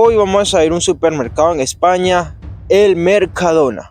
hoy vamos a ir a un supermercado en España, el Mercadona.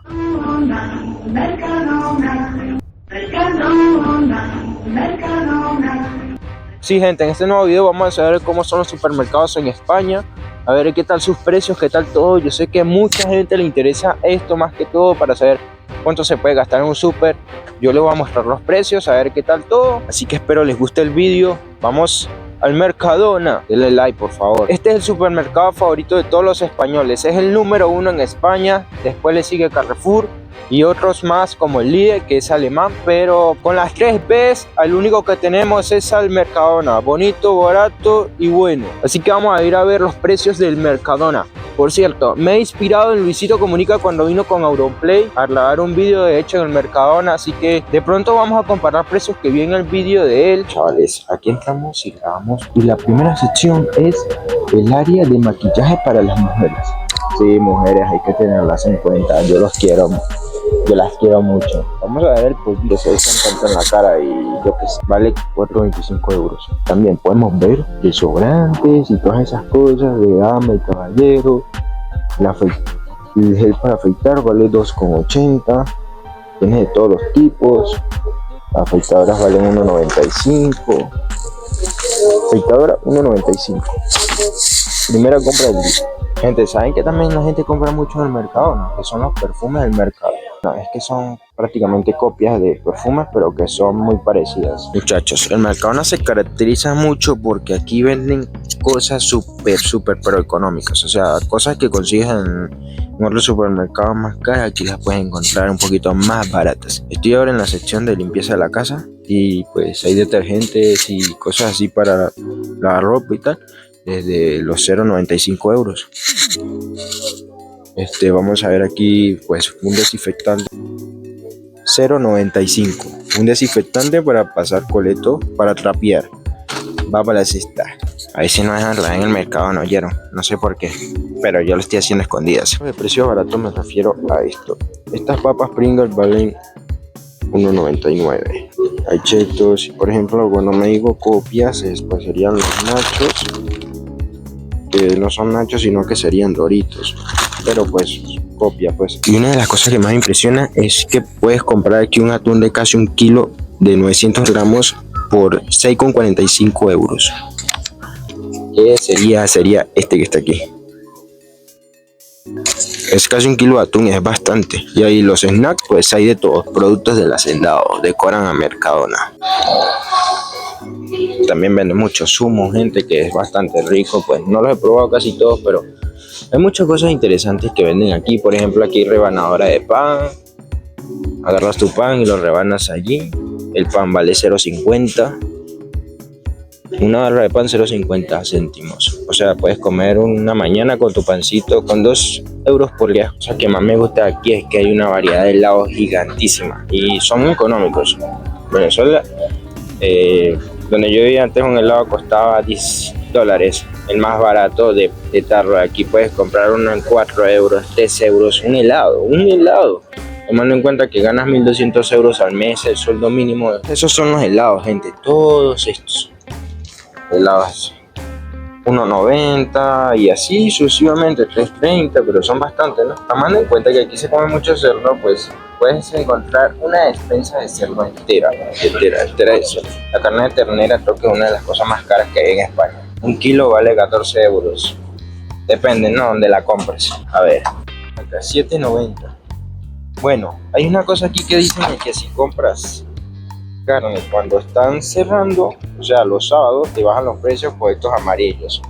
Sí, gente, en este nuevo video vamos a ver cómo son los supermercados en España, a ver qué tal sus precios, qué tal todo. Yo sé que a mucha gente le interesa esto más que todo para saber cuánto se puede gastar en un súper. Yo les voy a mostrar los precios, a ver qué tal todo, así que espero les guste el video. Vamos al Mercadona, denle like por favor. Este es el supermercado favorito de todos los españoles, es el número 1 en España, después le sigue Carrefour y otros más como el Lidl, que es alemán, pero con las 3 Bs, el único que tenemos es al Mercadona, bonito, barato y bueno. Así que vamos a ir a ver los precios del Mercadona. Por cierto, me he inspirado en Luisito Comunica cuando vino con Auronplay a grabar un vídeo de hecho en el Mercadona, así que de pronto vamos a comparar precios que vi en el vídeo de él. Chavales, aquí entramos y grabamos y la primera sección es el área de maquillaje para las mujeres. Sí, mujeres, hay que tenerlas en cuenta, yo las quiero mucho. Vamos a ver el polvito, se echan tanto en la cara y yo que sé, vale 4.25 euros. También podemos ver desodorantes y todas esas cosas de dama y caballero. El gel para afeitar vale 2,80. Tiene de todos los tipos. Afeitadoras valen 1,95. Afeitadora 1,95. Primera compra del día. Gente, ¿saben que también la gente compra mucho en el mercado? ¿No? Que son los perfumes del mercado. No, es que son prácticamente copias de perfumes, pero que son muy parecidas. Muchachos, el Mercadona se caracteriza mucho porque aquí venden cosas súper pero económicas. O sea, cosas que consigues en otros supermercados más caras, aquí las puedes encontrar un poquito más baratas. Estoy ahora en la sección de limpieza de la casa y pues hay detergentes y cosas así para lavar ropa y tal, desde los 0,95 euros. Vamos a ver aquí pues un desinfectante 0,95, un desinfectante para pasar coleto, para trapear, va para la cesta. A ver si no dejan en el mercado, no oyeron, no sé por qué, pero yo lo estoy haciendo escondidas. De precio barato me refiero a esto. Estas papas Pringles valen 1,99. Hay chetos, por ejemplo, cuando me digo copias, pues serían los nachos, que no son nachos sino que serían Doritos, pero pues copia pues. Y una de las cosas que más me impresiona es que puedes comprar aquí un atún de casi 1 kilo de 900 gramos por 6,45 euros. Sería este que está aquí. Es casi 1 kilo de atún, es bastante. Y ahí los snacks, pues hay de todos, productos del hacendado, decoran a Mercadona. También venden mucho zumo, gente, que es bastante rico, pues no los he probado casi todos, pero hay muchas cosas interesantes que venden aquí. Por ejemplo, aquí hay rebanadora de pan, agarras tu pan y lo rebanas allí, el pan vale 0,50, una barra de pan 0,50 céntimos, o sea, puedes comer una mañana con tu pancito con 2 euros por día. O sea, que más me gusta aquí es que hay una variedad de helados gigantísima y son muy económicos. Venezuela, donde yo vivía antes, un helado costaba $10, el más barato de tarro. Aquí puedes comprar uno en 4 euros, 3 euros, un helado. Tomando en cuenta que ganas 1.200 euros al mes, el sueldo mínimo. Esos son los helados, gente, todos estos helados 1,90 y así sucesivamente, 3,30, pero son bastantes, ¿no? Tomando en cuenta que aquí se come mucho cerdo, pues puedes encontrar una despensa de cerdo entera de cerdo. La carne de ternera creo que es una de las cosas más caras que hay en España. 1 kilo vale 14 euros. Depende, ¿no? Donde la compres. A ver, acá 7,90. Bueno, hay una cosa aquí que dicen que si compras carne cuando están cerrando, o sea, los sábados, te bajan los precios por estos amarillos.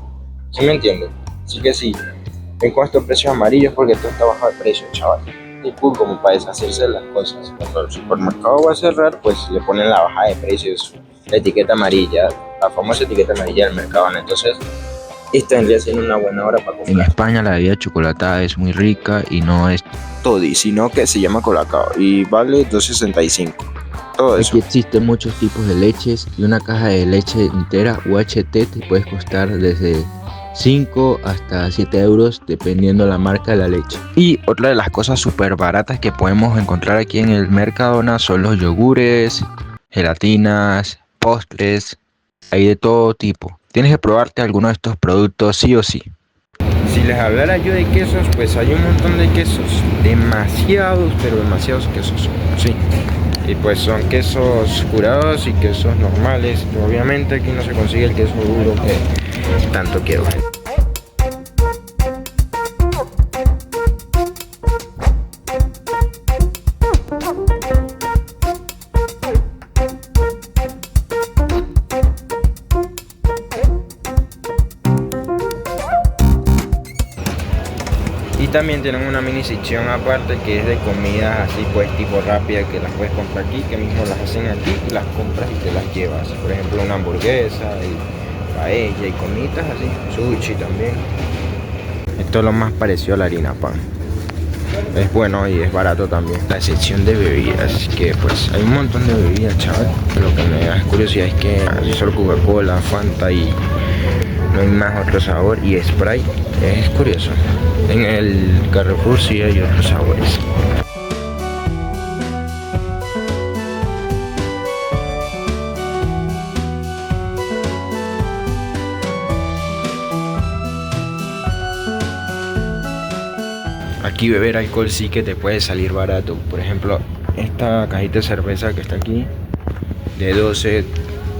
¿Sí me entienden? Así que sí, ven con estos precios amarillos porque esto está bajo de precio, chaval. Y cool, como para deshacerse de las cosas. Cuando el supermercado va a cerrar, pues le ponen la bajada de precios, la etiqueta amarilla, la famosa etiqueta amarilla del Mercadona. Entonces, esta vendría siendo una buena hora para comprar. En España la bebida chocolatada es muy rica y no es Toddy, sino que se llama Colacao y vale 2,65. Todo eso. Aquí existen muchos tipos de leches y una caja de leche entera UHT te puede costar desde 5 hasta 7 euros dependiendo la marca de la leche. Y otra de las cosas súper baratas que podemos encontrar aquí en el Mercadona son los yogures, gelatinas, postres, hay de todo tipo. Tienes que probarte alguno de estos productos sí o sí. Si les hablara yo de quesos, pues hay un montón de quesos, demasiados, pero demasiados quesos, sí. Y pues son quesos curados y quesos normales. Obviamente aquí no se consigue el queso duro que tanto quiero. Y también tienen una mini sección aparte que es de comidas así pues tipo rápida, que las puedes comprar aquí, que mismo las hacen aquí, las compras y te las llevas. Por ejemplo, una hamburguesa y paella y comidas así, sushi también. Esto es lo más parecido a la harina pan. Es bueno y es barato también. La sección de bebidas, que pues hay un montón de bebidas, chaval. Lo que me da curiosidad es que hay solo Coca-Cola, Fanta y no hay más otro sabor, y Sprite. Es curioso. En el Carrefour sí hay otros sabores. Aquí beber alcohol sí que te puede salir barato. Por ejemplo, esta cajita de cerveza que está aquí, de 12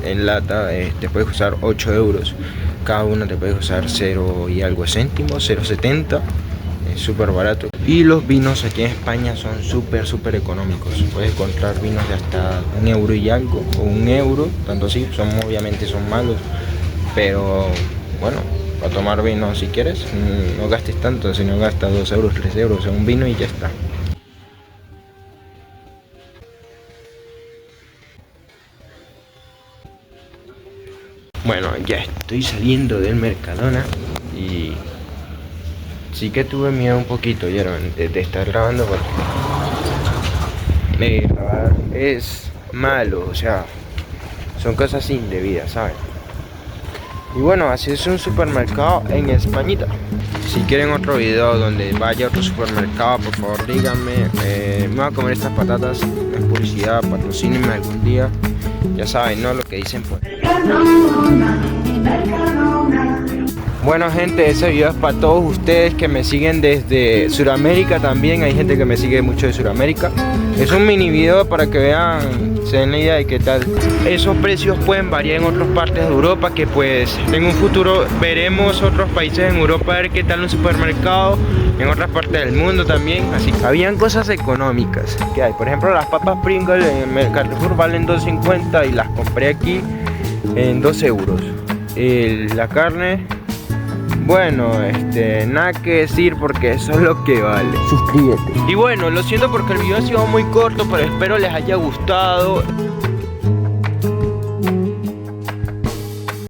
en lata, te puedes usar 8 euros. Cada una te puedes usar 0 y algo céntimos, 0,70. Es súper barato. Y los vinos aquí en España son súper económicos. Puedes encontrar vinos de hasta 1 euro y algo, o 1 euro, tanto así. Obviamente son malos, pero bueno, para tomar vino si quieres, no gastes tanto, sino gastas 2 euros, 3 euros en un vino y ya está. Bueno, ya estoy saliendo del Mercadona y sí que tuve miedo un poquito, ¿vieron? De estar grabando porque grabar es malo, o sea, son cosas indebidas, ¿saben? Y bueno, así es un supermercado en Españita. Si quieren otro video donde vaya a otro supermercado, por favor díganme. Me voy a comer estas patatas, es publicidad, patrocínenme algún día. Ya saben, ¿no? Lo que dicen por... Bueno gente, ese video es para todos ustedes que me siguen desde Sudamérica también. Hay gente que me sigue mucho de Sudamérica. Es un mini video para que vean, se den la idea de qué tal. Esos precios pueden variar en otras partes de Europa, que pues en un futuro veremos otros países en Europa, a ver qué tal un supermercado en otras partes del mundo también. Así que habían cosas económicas que hay. Por ejemplo, las papas Pringles en el Carrefour valen 2,50 y las compré aquí en 2 euros. La carne, bueno, nada que decir porque eso es lo que vale. Suscríbete. Y bueno, lo siento porque el video ha sido muy corto, pero espero les haya gustado.